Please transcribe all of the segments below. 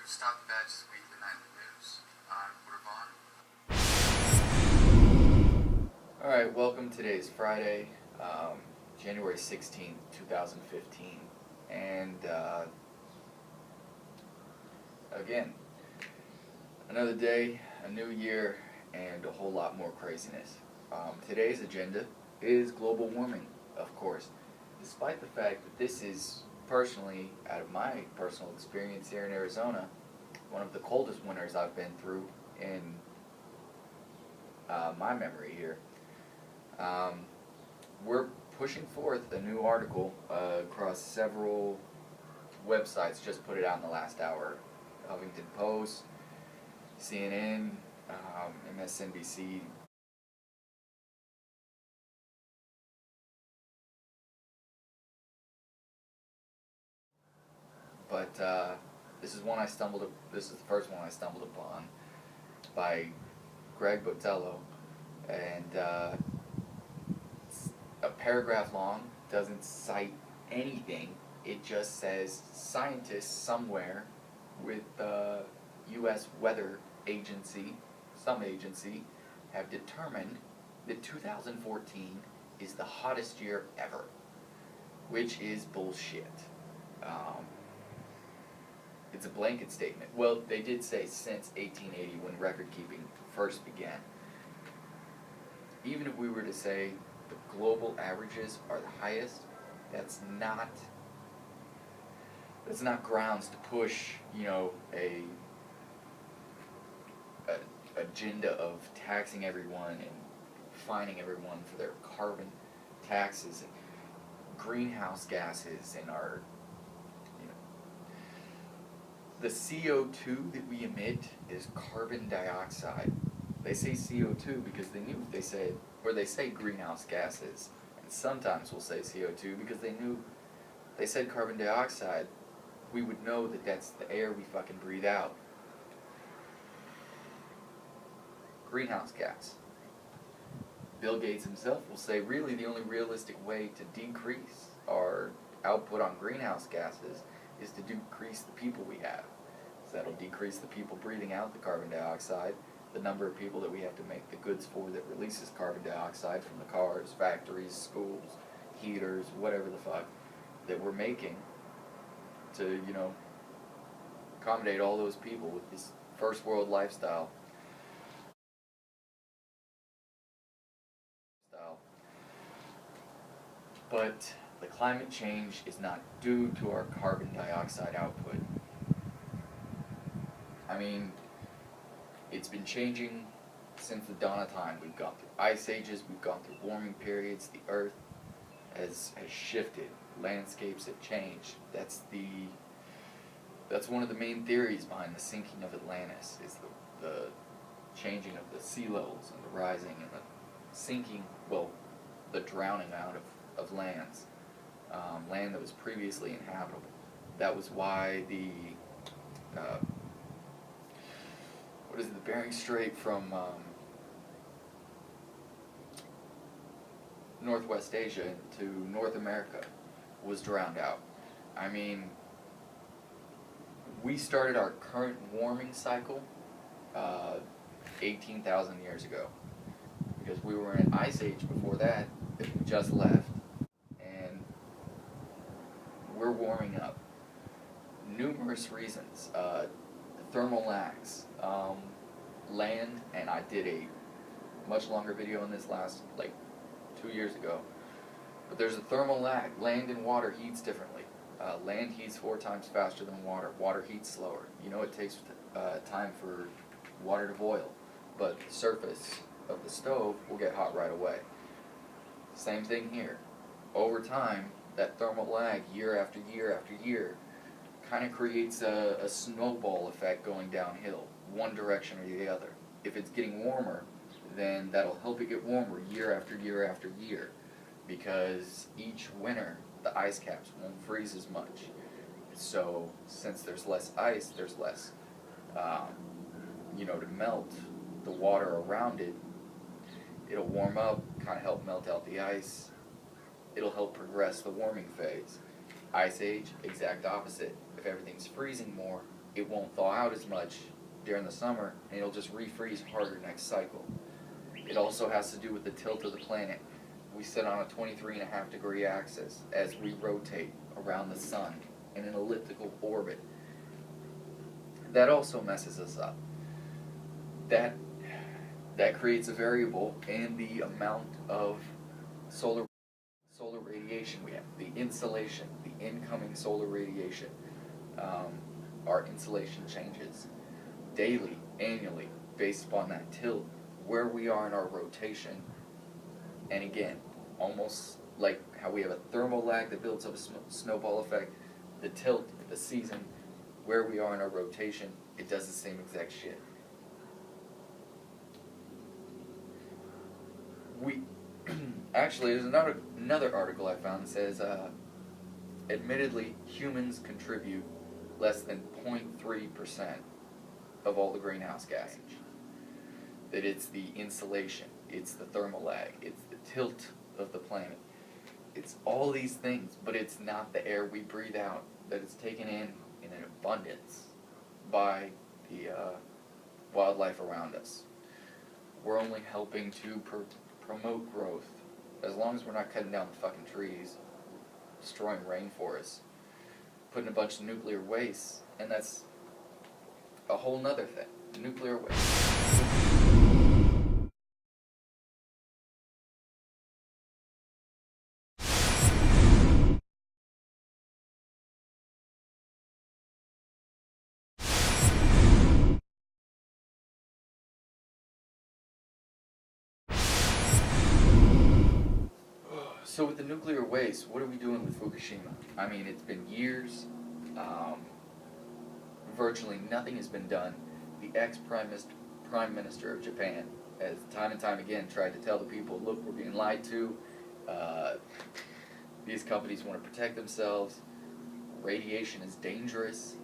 Stop the Badges Weekly Nightly News. I'm Vaughn. Alright, welcome. Today is Friday, January 16th, 2015. And again, another day, a new year, and a whole lot more craziness. Today's agenda is global warming, of course. Despite the fact that this is personally, out of my personal experience here in Arizona, one of the coldest winters I've been through in my memory here. We're pushing forth a new article across several websites, just put it out in the last hour. Huffington Post, CNN, MSNBC. But this is the first one I stumbled upon by Greg Botello, and it's a paragraph long, doesn't cite anything. It just says scientists somewhere with the U.S. Weather Agency, some agency, have determined that 2014 is the hottest year ever, which is bullshit. It's a blanket statement. Well, they did say since 1880, when record keeping first began. Even if we were to say the global averages are the highest, that's not grounds to push, a agenda of taxing everyone and fining everyone for their carbon taxes and greenhouse gases and our the CO2 that we emit is carbon dioxide. They say CO2 because they say greenhouse gases, and sometimes we'll say CO2 because they said carbon dioxide. We would know that that's the air we fucking breathe out. Greenhouse gas. Bill Gates himself will say really the only realistic way to decrease our output on greenhouse gases is to decrease the people we have. So that'll decrease the people breathing out the carbon dioxide, the number of people that we have to make the goods for that releases carbon dioxide from the cars, factories, schools, heaters, whatever the fuck that we're making to, accommodate all those people with this first world lifestyle. But the climate change is not due to our carbon dioxide output. I mean, it's been changing since the dawn of time. We've gone through ice ages, we've gone through warming periods, the earth has shifted, landscapes have changed. That's one of the main theories behind the sinking of Atlantis, is the changing of the sea levels and the rising and the sinking, the drowning out of lands, land that was previously inhabitable. That was why the Bering Strait from Northwest Asia to North America was drowned out. I mean, we started our current warming cycle 18,000 years ago, because we were in an ice age before that we just left, and we're warming up. Numerous reasons. Thermal lags, land, and I did a much longer video on this 2 years ago, but there's a thermal lag. Land and water heats differently. Land heats 4 times faster than water. Water heats slower. It takes time for water to boil, but the surface of the stove will get hot right away. Same thing here. Over time, that thermal lag, year after year after year, kind of creates a snowball effect going downhill, one direction or the other. If it's getting warmer, then that'll help it get warmer year after year after year, because each winter the ice caps won't freeze as much. So since there's less ice, there's less to melt the water around it. It'll warm up, kind of help melt out the ice. It'll help progress the warming phase. Ice age, exact opposite. If everything's freezing more, it won't thaw out as much during the summer, and it'll just refreeze harder next cycle. It also has to do with the tilt of the planet. We sit on a 23.5 degree axis as we rotate around the sun in an elliptical orbit. That also messes us up. That creates a variable in the amount of solar radiation we have, the insolation, the incoming solar radiation. Our insolation changes daily, annually, based upon that tilt, where we are in our rotation. And again, almost like how we have a thermal lag that builds up a snowball effect, the tilt, the season, where we are in our rotation, it does the same exact shit. Actually, there's another article I found that says, admittedly, humans contribute less than 0.3% of all the greenhouse gases. That it's the insulation, it's the thermal lag, it's the tilt of the planet. It's all these things, but it's not the air we breathe out that is taken in an abundance by the wildlife around us. We're only helping to promote growth. As long as we're not cutting down the fucking trees, destroying rainforests, putting a bunch of nuclear waste, and that's a whole nother thing. Nuclear waste. So with the nuclear waste, what are we doing with Fukushima? I mean, it's been years. Virtually nothing has been done. The ex-Prime Minister of Japan has time and time again tried to tell the people, look, we're being lied to. These companies want to protect themselves. Radiation is dangerous.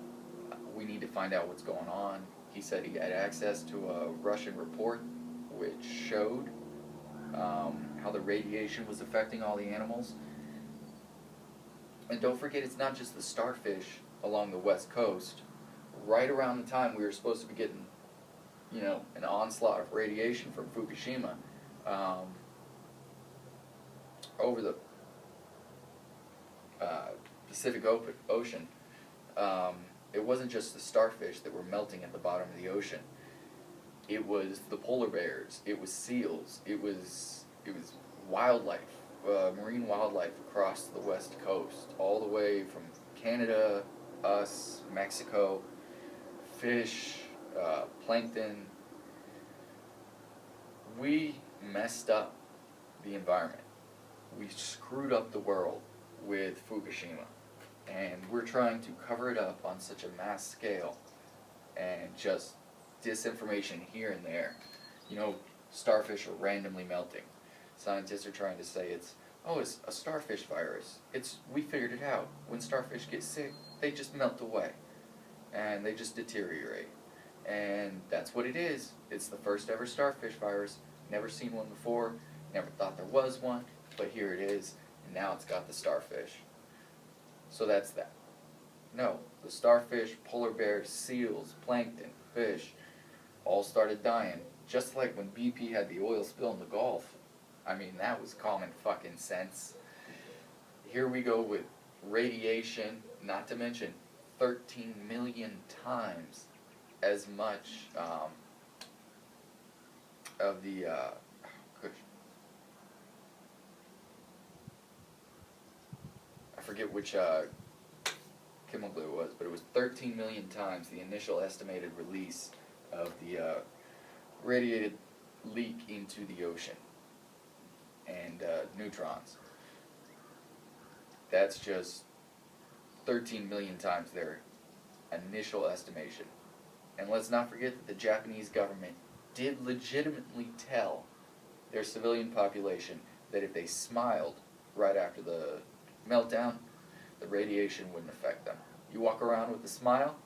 We need to find out what's going on. He said he had access to a Russian report which showed how the radiation was affecting all the animals. And don't forget, it's not just the starfish along the west coast. Right around the time we were supposed to be getting, an onslaught of radiation from Fukushima, over the Pacific Ocean, it wasn't just the starfish that were melting at the bottom of the ocean. It was the polar bears, it was seals, it was wildlife, marine wildlife across the west coast, all the way from Canada, us, Mexico, fish, plankton. We messed up the environment. We screwed up the world with Fukushima. And we're trying to cover it up on such a mass scale and just disinformation here and there. Starfish are randomly melting. Scientists are trying to say it's a starfish virus. We figured it out. When starfish get sick, they just melt away. And they just deteriorate. And that's what it is. It's the first ever starfish virus. Never seen one before. Never thought there was one. But here it is. And now it's got the starfish. So that's that. No, the starfish, polar bears, seals, plankton, fish, all started dying. Just like when BP had the oil spill in the Gulf. I mean, that was common fucking sense. Here we go with radiation, not to mention 13 million times as much of the I forget which chemical it was, but it was 13 million times the initial estimated release of the radiated leak into the ocean and neutrons. That's just 13 million times their initial estimation. And let's not forget that the Japanese government did legitimately tell their civilian population that if they smiled right after the meltdown, the radiation wouldn't affect them. You walk around with a smile,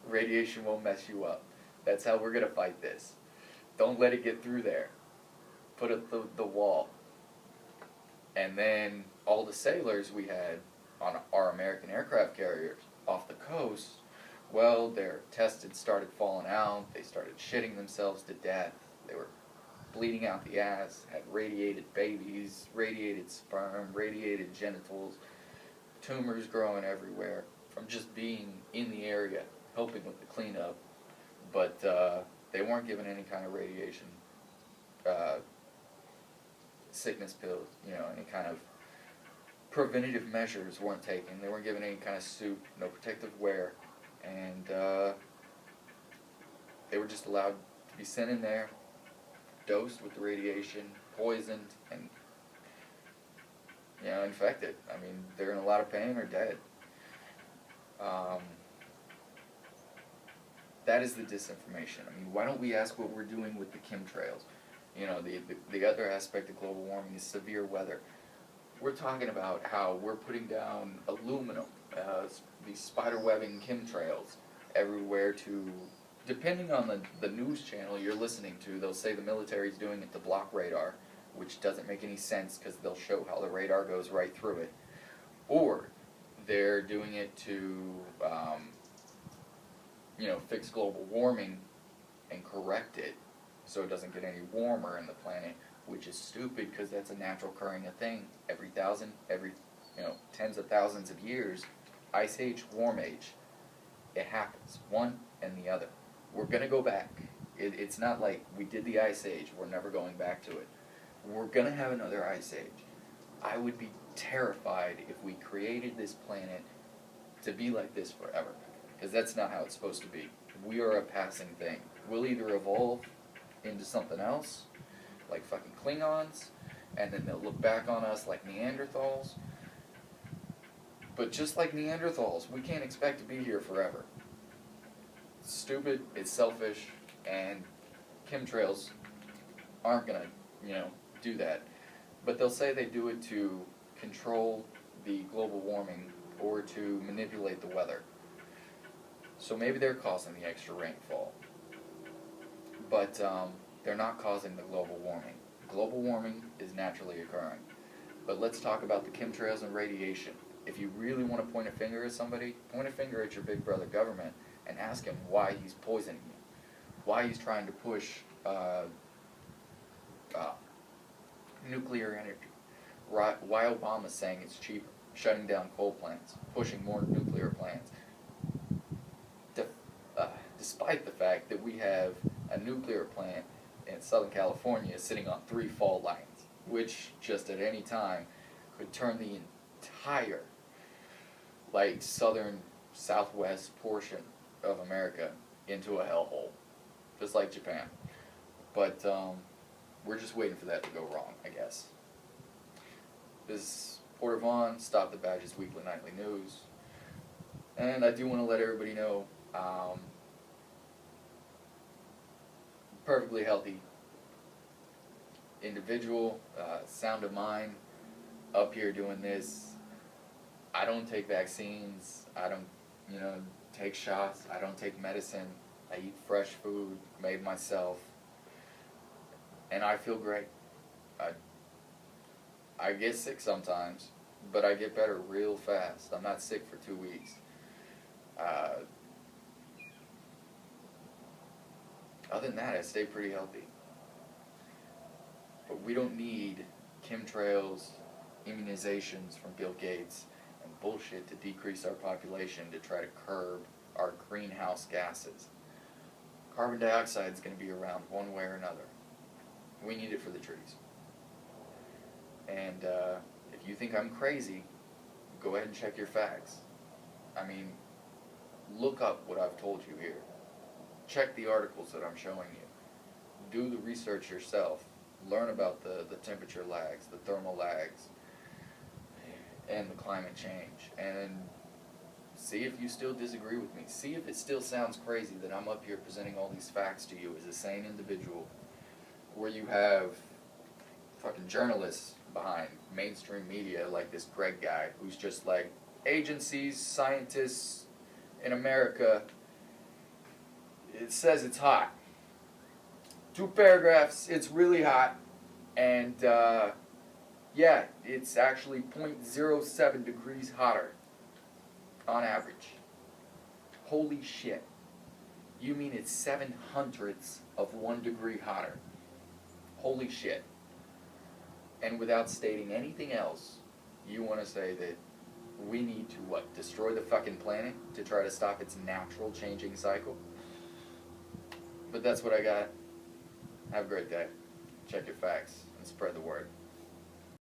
radiation won't mess you up. That's how we're going to fight this. Don't let it get through there. Put up the wall. And then all the sailors we had on our American aircraft carriers off the coast Well, their testes started falling out, they started shitting themselves to death, they were bleeding out the ass, had radiated babies, radiated sperm, radiated genitals, tumors growing everywhere from just being in the area, helping with the cleanup. But they weren't given any kind of radiation sickness pills, any kind of preventative measures weren't taken. They weren't given any kind of suit, no protective wear, and they were just allowed to be sent in there, dosed with the radiation, poisoned, and infected. I mean, they're in a lot of pain or dead. That is the disinformation. I mean, why don't we ask what we're doing with the chemtrails? The other aspect of global warming is severe weather. We're talking about how we're putting down aluminum, these spider webbing chemtrails everywhere to, depending on the news channel you're listening to, they'll say the military's doing it to block radar, which doesn't make any sense because they'll show how the radar goes right through it. Or they're doing it to, fix global warming and correct it so it doesn't get any warmer in the planet, which is stupid because that's a natural occurring thing. Every tens of thousands of years, ice age, warm age, it happens, one and the other. We're going to go back. It's not like we did the ice age, we're never going back to it. We're going to have another ice age. I would be terrified if we created this planet to be like this forever, because that's not how it's supposed to be. We are a passing thing. We'll either evolve into something else, like fucking Klingons, and then they'll look back on us like Neanderthals. But just like Neanderthals, we can't expect to be here forever. It's stupid, it's selfish, and chemtrails aren't gonna, do that. But they'll say they do it to control the global warming or to manipulate the weather. So maybe they're causing the extra rainfall. But they're not causing the global warming. Global warming is naturally occurring. But let's talk about the chemtrails and radiation. If you really want to point a finger at somebody, point a finger at your big brother government and ask him why he's poisoning you. Why he's trying to push nuclear energy. Why Obama's saying it's cheaper. Shutting down coal plants. Pushing more nuclear plants. Despite the fact that we have a nuclear plant in Southern California sitting on 3 fault lines, which just at any time could turn the entire southern southwest portion of America into a hellhole, just like Japan. But we're just waiting for that to go wrong, I guess. This is Porter Vaughn, Stop the Badges Weekly Nightly News, and I do want to let everybody know, perfectly healthy individual, sound of mind, up here doing this. I don't take vaccines, I don't, take shots, I don't take medicine, I eat fresh food, made myself, and I feel great. I get sick sometimes, but I get better real fast. I'm not sick for 2 weeks. Other than that, I stay pretty healthy. But we don't need chemtrails, immunizations from Bill Gates, and bullshit to decrease our population to try to curb our greenhouse gases. Carbon dioxide is going to be around one way or another. We need it for the trees. And if you think I'm crazy, go ahead and check your facts. I mean, look up what I've told you here. Check the articles that I'm showing you. Do the research yourself. Learn about the temperature lags, the thermal lags, and the climate change. And see if you still disagree with me. See if it still sounds crazy that I'm up here presenting all these facts to you as a sane individual, where you have fucking journalists behind mainstream media like this Greg guy who's just like, agencies, scientists in America, it says it's hot. 2 paragraphs, it's really hot, and yeah, it's actually 0.07 degrees hotter on average. Holy shit. You mean it's 7/100ths of 1 degree hotter? Holy shit. And without stating anything else, you want to say that we need to what? Destroy the fucking planet to try to stop its natural changing cycle? But that's what I got. Have a great day. Check your facts and spread the word.